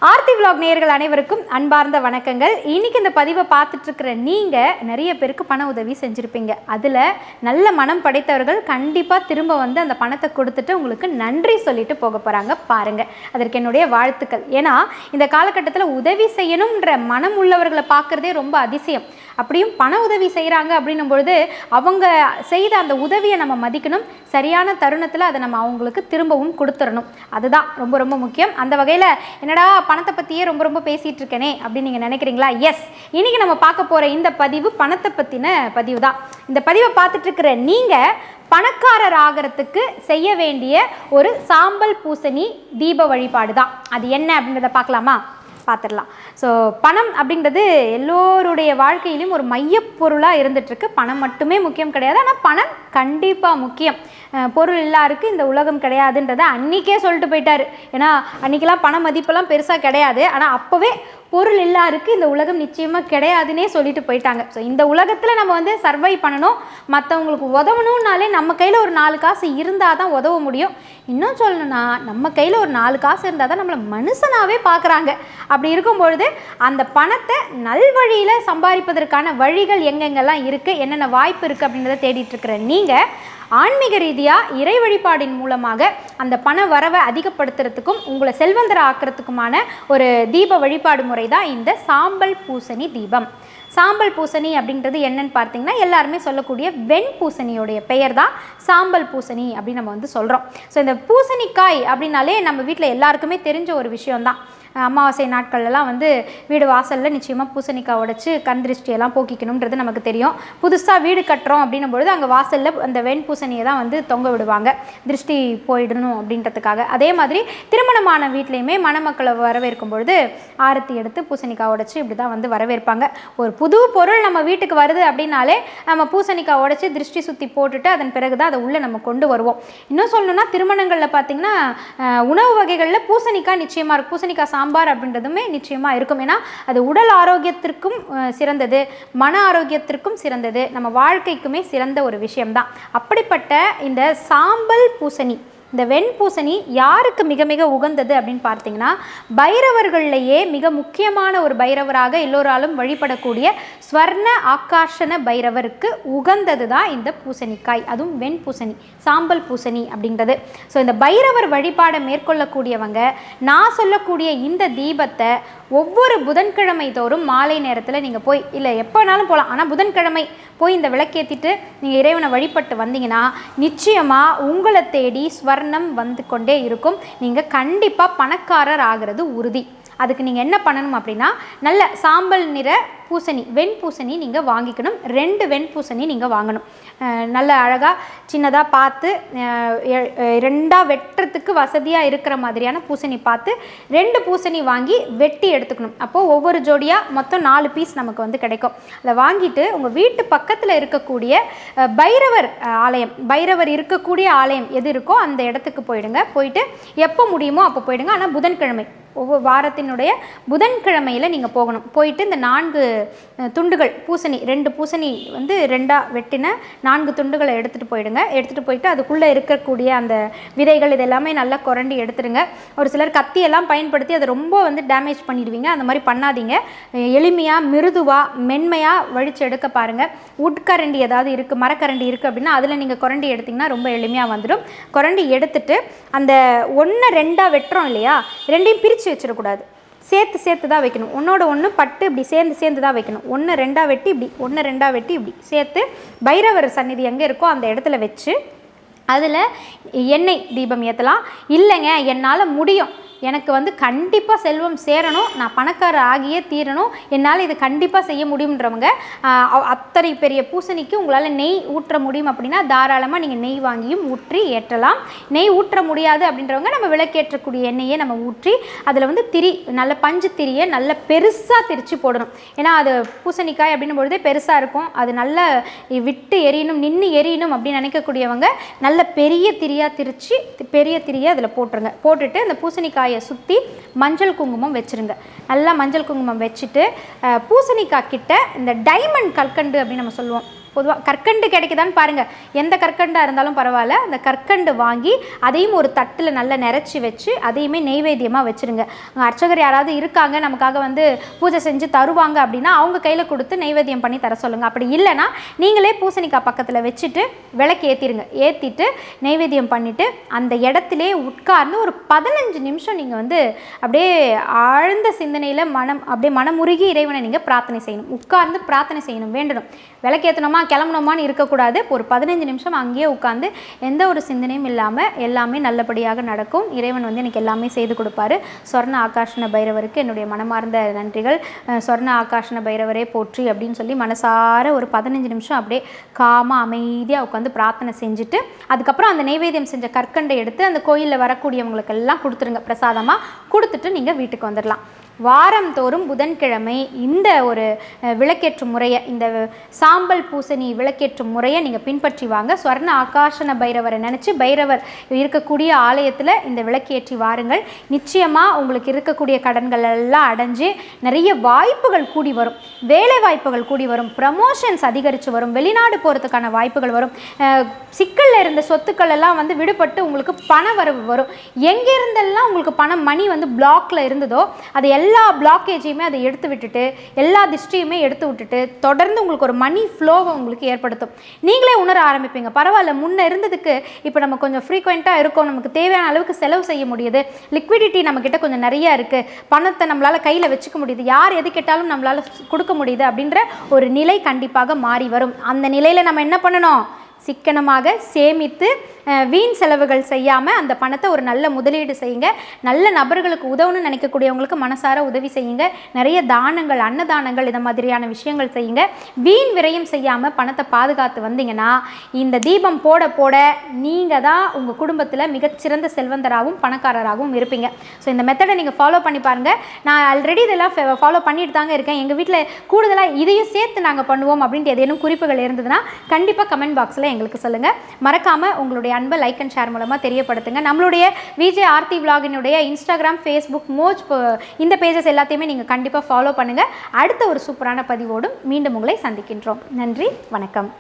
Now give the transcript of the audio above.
Aarthi vlog நேயர்கள் அனைவருக்கும் அன்பார்ந்த வணக்கங்கள். இன்னைக்கு இந்த பதிவை பார்த்துட்டு இருக்கிற நீங்கள் நிறைய பேருக்கு பண உதவி செஞ்சுருப்பீங்க. அதில் நல்ல மனம் படைத்தவர்கள் கண்டிப்பாக திரும்ப வந்து அந்த பணத்தை கொடுத்துட்டு உங்களுக்கு நன்றி சொல்லிட்டு போக போகிறாங்க. பாருங்கள், அதற்கு என்னுடைய வாழ்த்துக்கள். ஏன்னா இந்த காலகட்டத்தில் உதவி செய்யணுன்ற மனம் உள்ளவர்களை பார்க்குறதே ரொம்ப அதிசயம். அப்படியும் பண உதவி செய்கிறாங்க அப்படின்னும் பொழுது அவங்க செய்த அந்த உதவியை நம்ம மதிக்கணும். சரியான தருணத்தில் அதை நம்ம அவங்களுக்கு திரும்பவும் கொடுத்துடணும். அதுதான் ரொம்ப ரொம்ப முக்கியம். அந்த வகையில் என்னடா பணத்தை பற்றியே ரொம்ப பேசிகிட்டு இருக்கேனே அப்படின்னு நீங்கள் நினைக்கிறீங்களா? எஸ், இன்றைக்கி நம்ம பார்க்க போகிற இந்த பதிவு பணத்தை பற்றின பதிவு தான். இந்த பதிவை பார்த்துட்டு இருக்கிற நீங்கள் பணக்காரர் ஆகிறதுக்கு செய்ய வேண்டிய ஒரு சாம்பல் பூசணி தீப வழிபாடு தான். அது என்ன அப்படின்றத பார்க்கலாமா? பார்த்துடலாம். ஸோ பணம் அப்படின்றது எல்லோருடைய வாழ்க்கையிலும் ஒரு மையப்பொருளாக இருந்துகிட்ருக்கு. பணம் மட்டுமே முக்கியம் கிடையாது, ஆனால் பணம் கண்டிப்பாக முக்கியம். பொருள் எல்லாருக்கும் இந்த உலகம் கிடையாதுன்றதை அன்றைக்கே சொல்லிட்டு போயிட்டார். ஏன்னா அன்றைக்கெலாம் பண மதிப்பெல்லாம் பெருசாக கிடையாது, ஆனால் அப்போவே பொருள் எல்லாருக்கு இந்த உலகம் நிச்சயமாக கிடையாதுன்னே சொல்லிட்டு போயிட்டாங்க. ஸோ இந்த உலகத்தில் நம்ம வந்து சர்வை பண்ணணும், மற்றவங்களுக்கு உதவணும்னாலே நம்ம கையில் ஒரு 4 காசு இருந்தால் தான் உதவ முடியும். இன்னும் சொல்லணும்னா நம்ம கையில் ஒரு 4 காசு இருந்தால் தான் நம்மளை மனுஷனாகவே பார்க்குறாங்க. அப்படி இருக்கும்பொழுது அந்த பணத்தை நல்வழியில் சம்பாதிப்பதற்கான வழிகள் எங்கெங்கெல்லாம் இருக்குது, என்னென்ன வாய்ப்பு இருக்குது அப்படின்றத தேடிட்டு இருக்கிற நீங்கள் ஆன்மீக ரீதியாக இறை வழிபாடின் மூலமாக அந்த பண வரவை அதிகப்படுத்துறதுக்கும் உங்களை செல்வந்தர ஆக்கிறதுக்குமான ஒரு தீப வழிபாடு முறை தான் இந்த சாம்பல் பூசணி தீபம். சாம்பல் பூசணி அப்படின்றது என்னன்னு பார்த்தீங்கன்னா எல்லாருமே சொல்லக்கூடிய வெண்பூசணியோடைய பெயர் தான் சாம்பல் பூசணி அப்படின்னு நம்ம வந்து சொல்கிறோம். ஸோ இந்த பூசணிக்காய் அப்படின்னாலே நம்ம வீட்டில் எல்லாருக்குமே தெரிஞ்ச ஒரு விஷயம்தான். அமாவாசை நாட்கள்லாம் வந்து வீடு வாசலில் நிச்சயமாக பூசணிக்காய் உடைச்சி கண் திருஷ்டியெல்லாம் போக்கிக்கணுன்றது நமக்கு தெரியும். புதுசாக வீடு கட்டுறோம் அப்படின்னும் பொழுது அங்கே வாசலில் அந்த வெண்பூசணியை தான் வந்து தொங்க விடுவாங்க, திருஷ்டி போயிடணும் அப்படின்றதுக்காக. அதே மாதிரி திருமணமான வீட்லேயுமே மணமக்களை வரவேற்கும் பொழுது ஆரத்தி எடுத்து பூசணிக்காய் உடைச்சி இப்படி தான் வந்து வரவேற்பாங்க. ஒரு புது பொருள் நம்ம வீட்டுக்கு வருது அப்படின்னாலே நம்ம பூசணிக்காய் உடைச்சி திருஷ்டி சுற்றி போட்டுட்டு அதன் பிறகு தான் அதை உள்ளே நம்ம கொண்டு வருவோம். இன்னும் சொல்லணும்னா திருமணங்களில் பார்த்திங்கன்னா உணவு வகைகளில் பூசணிக்காய் நிச்சயமாக இருக்கும். பூசணிக்காய் சாம்பார் அப்படின்றதுமே நிச்சயமாக இருக்கும். ஏன்னா அது உடல் ஆரோக்கியத்திற்கும் சிறந்தது, மன ஆரோக்கியத்திற்கும் சிறந்தது, நம்ம வாழ்க்கைக்குமே சிறந்த ஒரு விஷயம்தான். அப்படிப்பட்ட இந்த சாம்பல் பூசணி, இந்த வெண்பூசணி யாருக்கு மிக மிக உகந்தது அப்படின்னு பார்த்தீங்கன்னா பைரவர்கள்லேயே மிக முக்கியமான ஒரு பைரவராக எல்லோராலும் வழிபடக்கூடிய ஸ்வர்ண ஆகாஷன பைரவருக்கு உகந்தது தான் இந்த பூசணிக்காய், அதுவும் வெண்பூசணி சாம்பல் பூசணி அப்படின்றது. ஸோ இந்த பைரவர் வழிபாடை மேற்கொள்ளக்கூடியவங்க நான் சொல்லக்கூடிய இந்த தீபத்தை ஒவ்வொரு புதன்கிழமை தோறும் மாலை நேரத்தில் நீங்கள் போய், இல்லை எப்போனாலும் போகலாம், ஆனால் புதன்கிழமை போய் இந்த விளக்கேற்றிட்டு நீங்கள் இறைவனை வழிபட்டு வந்தீங்கன்னா நிச்சயமாக உங்களை தேடி ஸ்வர்ணம் வந்து கொண்டே இருக்கும். நீங்கள் கண்டிப்பாக பணக்காரர் ஆகிறது உறுதி. அதுக்கு நீங்கள் என்ன பண்ணணும் அப்படின்னா நல்ல சாம்பல் நிற பூசணி வெண்பூசணி நீங்கள் வாங்கிக்கணும். 2 வெண்பூசணி நீங்கள் வாங்கணும். நல்ல அழகாக சின்னதாக பார்த்து 2ஆக வெட்டுறதுக்கு வசதியாக இருக்கிற மாதிரியான பூசணி பார்த்து 2 பூசணி வாங்கி வெட்டி எடுத்துக்கணும். அப்போது ஒவ்வொரு ஜோடியாக மொத்தம் 4 பீஸ் நமக்கு வந்து கிடைக்கும். அதை வாங்கிட்டு உங்கள் வீட்டு பக்கத்தில் இருக்கக்கூடிய பைரவர் ஆலயம், பைரவர் இருக்கக்கூடிய ஆலயம் எது இருக்கோ அந்த இடத்துக்கு போயிடுங்க. போயிட்டு எப்போ முடியுமோ அப்போ போயிடுங்க. ஆனால் புதன்கிழமை, ஒவ்வொரு வாரத்தினுடைய புதன்கிழமையில் நீங்கள் போகணும். போயிட்டு இந்த 4 துண்டுகள் பூசணி, 2 பூசணி வந்து 2ஆக வெட்டின 4 துண்டுகளை எடுத்துகிட்டு போயிடுங்க. எடுத்துகிட்டு போயிட்டு அதுக்குள்ளே இருக்கக்கூடிய அந்த விதைகள் இதெல்லாமே நல்லா குரண்டி எடுத்துடுங்க. ஒரு சிலர் கத்தியெல்லாம் பயன்படுத்தி அதை ரொம்ப வந்து டேமேஜ் பண்ணிடுவீங்க. அந்த மாதிரி பண்ணாதீங்க. எளிமையாக மிருதுவாக மென்மையாக வழித்து எடுக்க பாருங்கள். உட்கரண்டி ஏதாவது இருக்குது, மரக்கரண்டி இருக்குது அப்படின்னா அதில் நீங்கள் குரண்டி எடுத்திங்கன்னா ரொம்ப எளிமையாக வந்துடும். குரண்டி எடுத்துட்டு அந்த 1 2ஆக வெட்டுறோம் இல்லையா, 2ஐயும் பிரித்து வச்சிடக்கூடாது, சேர்த்து தான் வைக்கணும். ஒன்றோட ஒன்று பட்டு இப்படி சேர்ந்து தான் வைக்கணும். 1 2ஆக வெட்டி இப்படி, 1 2ஆக வெட்டி இப்படி சேர்த்து பைரவர் சந்நிதி எங்கே இருக்கோ அந்த இடத்துல வச்சு அதில் எண்ணெய் தீபம் ஏற்றலாம். இல்லைங்க என்னால் முடியும், எனக்கு வந்து கண்டிப்பாக செல்வம் சேரணும், நான் பணக்காரர் ஆகியே தீரணும், என்னால் இது கண்டிப்பாக செய்ய முடியுன்றவங்க அத்தனை பெரிய பூசணிக்கு உங்களால் நெய் ஊற்ற முடியும் அப்படின்னா தாராளமாக நீங்கள் நெய் வாங்கியும் ஊற்றி ஏற்றலாம். நெய் ஊற்ற முடியாது அப்படின்றவங்க நம்ம விளக்கேற்றக்கூடிய எண்ணெயை நம்ம ஊற்றி அதில் வந்து திரி, நல்ல பஞ்சு திரியை நல்ல பெருசாக திரித்து போடணும். ஏன்னா அது பூசணிக்காய் அப்படின்னும் பொழுதே பெருசாக இருக்கும். அது நல்ல விட்டு எரியணும், நின்று எரியணும் அப்படின்னு நினைக்கக்கூடியவங்க நல்ல பெரிய திரியாக திரித்து பெரிய திரியை அதில் போட்டுருங்க. போட்டுட்டு அந்த பூசணிக்காயை சுற்றி மஞ்சள் குங்குமம் வச்சுருங்க. நல்லா மஞ்சள் குங்குமம் வச்சுட்டு பூசணிக்காய் கிட்ட இந்த டைமண்ட் கல்கண்டு அப்படின்னு நம்ம சொல்லுவோம், பொதுவாக கற்கண்டு கிடைக்குதான்னு பாருங்கள், எந்த கற்கண்டாக இருந்தாலும் பரவாயில்ல, அந்த கற்கண்டு வாங்கி அதையும் ஒரு தட்டில் நல்லா நிறச்சி வச்சு அதையுமே நெய்வேத்தியமாக வச்சுருங்க. அர்ச்சகர் யாராவது இருக்காங்க நமக்காக வந்து பூஜை செஞ்சு தருவாங்க அப்படின்னா அவங்க கையில் கொடுத்து நெய்வேத்தியம் பண்ணி தர சொல்லுங்கள். அப்படி இல்லைன்னா நீங்களே பூசணிக்காய் பக்கத்தில் வச்சுட்டு விளக்கு ஏற்றிடுங்க. ஏற்றிட்டு நெய்வேத்தியம் பண்ணிவிட்டு அந்த இடத்துலே உட்கார்ந்து ஒரு 15 நிமிஷம் நீங்கள் வந்து அப்படியே ஆழ்ந்த சிந்தனையில் அப்படியே மனமுருகி இறைவனை நீங்கள் பிரார்த்தனை செய்யணும். உட்கார்ந்து பிரார்த்தனை செய்யணும், வேண்டணும். விளக்கேற்றணுமா கிளம்பணுமான்னு இருக்கக்கூடாது. ஒரு 15 நிமிஷம் அங்கேயே உட்காந்து எந்த ஒரு சிந்தனையும் இல்லாமல் எல்லாமே நல்லபடியாக நடக்கும். இறைவன் வந்து எனக்கு எல்லாமே செய்து கொடுப்பாரு. சொர்ண ஆகாஷன பைரவருக்கு என்னுடைய மனமார்ந்த நன்றிகள். சொர்ண ஆகாஷன பைரவரே போற்றி அப்படின்னு சொல்லி மனசார ஒரு 15 நிமிஷம் அப்படியே காமாக அமைதியாக உட்காந்து பிரார்த்தனை செஞ்சுட்டு அதுக்கப்புறம் அந்த நெய்வேத்தியம் செஞ்ச கற்கண்டை எடுத்து அந்த கோயிலில் வரக்கூடியவங்களுக்கெல்லாம் கொடுத்துருங்க. பிரசாதமாக கொடுத்துட்டு நீங்கள் வீட்டுக்கு வந்துடலாம். வாரந்தோறும் புதன்கிழமை இந்த ஒரு விளக்கேற்றும் முறையை, இந்த சாம்பல் பூசணி விளக்கேற்றும் முறையை நீங்கள் பின்பற்றி வாங்க. ஸ்வர்ண ஆகாஷன பைரவரை நினச்சி பைரவர் இருக்கக்கூடிய ஆலயத்தில் இந்த விளக்கேற்றி வாருங்கள். நிச்சயமாக உங்களுக்கு இருக்கக்கூடிய கடன்கள் எல்லாம் அடைஞ்சு நிறைய வாய்ப்புகள் கூடி வரும், வேலை வாய்ப்புகள் கூடி வரும், ப்ரமோஷன்ஸ் அதிகரித்து வரும், வெளிநாடு போகிறதுக்கான வாய்ப்புகள் வரும், சிக்கலில் இருந்த சொத்துக்கள் எல்லாம் வந்து விடுபட்டு உங்களுக்கு பண வரவு வரும். எங்கேருந்தெல்லாம் உங்களுக்கு பணம் மணி வந்து பிளாக்ல இருந்ததோ அது எல்லா பிளாக்கேஜையுமே அதை எடுத்து விட்டுட்டு எல்லா திஷ்டியுமே எடுத்து விட்டுட்டு தொடர்ந்து உங்களுக்கு ஒரு மணி ஃப்ளோவை உங்களுக்கு ஏற்படுத்தும். நீங்களே உணர ஆரம்பிப்பீங்க, பரவாயில்ல முன்னே இருந்ததுக்கு இப்போ நம்ம கொஞ்சம் ஃப்ரீக்வெண்ட்டாக இருக்கோம், நமக்கு தேவையான அளவுக்கு செலவு செய்ய முடியுது, லிக்விடிட்டி நம்மக்கிட்ட கொஞ்சம் நிறையா இருக்குது, பணத்தை நம்மளால் கையில் வச்சுக்க முடியுது, யார் எது கேட்டாலும் நம்மளால் கொடுக்க முடியுது அப்படின்ற ஒரு நிலை கண்டிப்பாக மாறி வரும். அந்த நிலையில் நம்ம என்ன பண்ணணும்? சிக்கனமாக சேமித்து வீண் செலவுகள் செய்யாமல் அந்த பணத்தை ஒரு நல்ல முதலீடு செய்யுங்க. நல்ல நபர்களுக்கு உதவணும்னு நினைக்கக்கூடியவங்களுக்கு மனசார உதவி செய்யுங்க. நிறைய தானங்கள், அன்னதானங்கள், இதை மாதிரியான விஷயங்கள் செய்யுங்க. வீண் விரயம் செய்யாமல் பணத்தை பாதுகாத்து வந்தீங்கன்னா இந்த தீபம் போட போட நீங்கள் தான் உங்கள் குடும்பத்தில் மிகச்சிறந்த செல்வந்தராகவும் பணக்காரராகவும் இருப்பீங்க. ஸோ இந்த மெத்தடை நீங்கள் ஃபாலோ பண்ணி பாருங்கள். நான் ஆல்ரெடி இதெல்லாம் ஃபாலோ பண்ணிட்டு தாங்க இருக்கேன். எங்கள் வீட்டில் கூடுதலாக இதையும் சேர்த்து நாங்கள் பண்ணுவோம் அப்படின்ட்டு ஏதேனும் குறிப்புகள் இருந்ததுன்னா கண்டிப்பாக கமெண்ட் பாக்ஸில் எங்களுக்கு சொல்லுங்கள். மறக்காமல் உங்களுடைய அன்பை லைக் அண்ட் ஷேர் மூலமாக தெரியப்படுத்துங்க. நம்மளுடைய விஜே ஆர்த்தி விலாகினுடைய இன்ஸ்டாகிராம், ஃபேஸ்புக், மோஜ் இந்த பேஜஸ் எல்லாத்தையுமே நீங்கள் கண்டிப்பாக ஃபாலோ பண்ணுங்கள். அடுத்த ஒரு சூப்பரான பதிவோடும் மீண்டும் உங்களை சந்திக்கின்றோம். நன்றி, வணக்கம்.